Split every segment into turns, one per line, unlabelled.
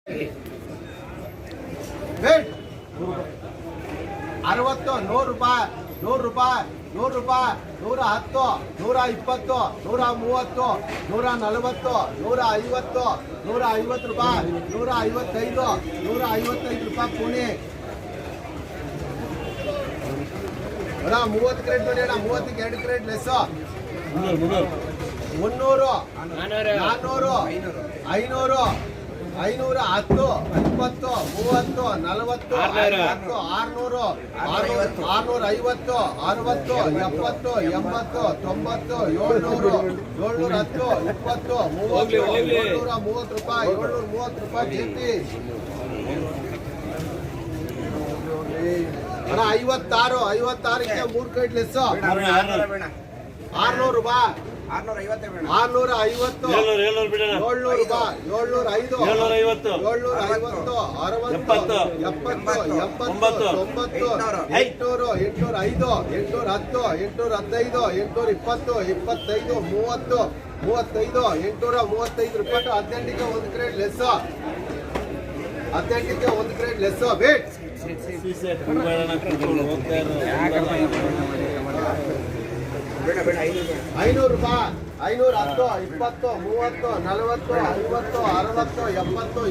60 100 ರೂಪಾಯಿ 100 ರೂಪಾಯಿ 100 ರೂಪಾಯಿ 110 120 130 140 150 150 ರೂಪಾಯಿ 155 155 ರೂಪಾಯಿ ಪುಣೆ ಅಣ್ಣ 30 ಕ್ರೇಟ್ ನೋಡಿ ಅಣ್ಣ 30ಕ್ಕೆ 2 ಕ್ರೇಟ್ ಲೆಸ್ 300 400 500 510 20 30 40 40 600 650 60 70 80 90 700 710 20 30 730 ರೂಪಾಯಿ 730 ರೂಪಾಯಿ ಜೆಪಿ ಅಣ್ಣ 56ಕ್ಕೆ 3 ಕ್ರೇಟ್ ಲೆಸ್ 600 ರೂಪಾಯಿ 650 700 ರೂಪಾಯಿ 705 750 60 70 80 90 800 805 810 815 820 25 30 35 835 ರೂಪಾಯಿ 18ಕ್ಕೆ 1 ಕ್ರೇಟ್ ಲೆಸ್ 18ಕ್ಕೆ 1 ಕ್ರೇಟ್ ಲೆಸ್ ವೇಟ್ 500 ರೂಪಾಯಿ 510 20 30 40 50 60 70 80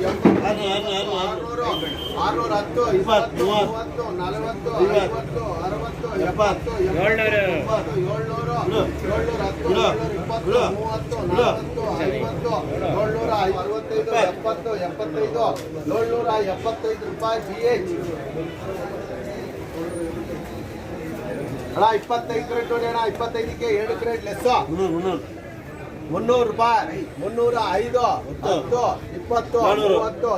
610 20 30 40 50 60 70 700 775 ರೂಪಾಯಿ BH ಅಣ್ಣ 25 ಕ್ರೇಟ್ ನೋಡಿ ಅಣ್ಣ 25ಕ್ಕೆ 2 ಕ್ರೇಟ್ ಲೆಸ್ 300 ರೂಪಾಯಿ 305 10 20 30 400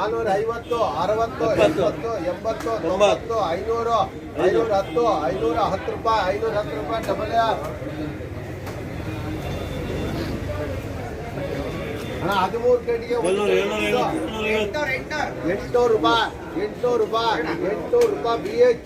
410 450 60 70 80 90 500 510 510 ರೂಪಾಯಿ 510 ರೂಪಾಯಿ ಡಬಲ್ ಅಣ್ಣ 13 ಕ್ರೇಟ್ಗೆ 800 ರೂಪಾಯಿ 800 ರೂಪಾಯಿ BH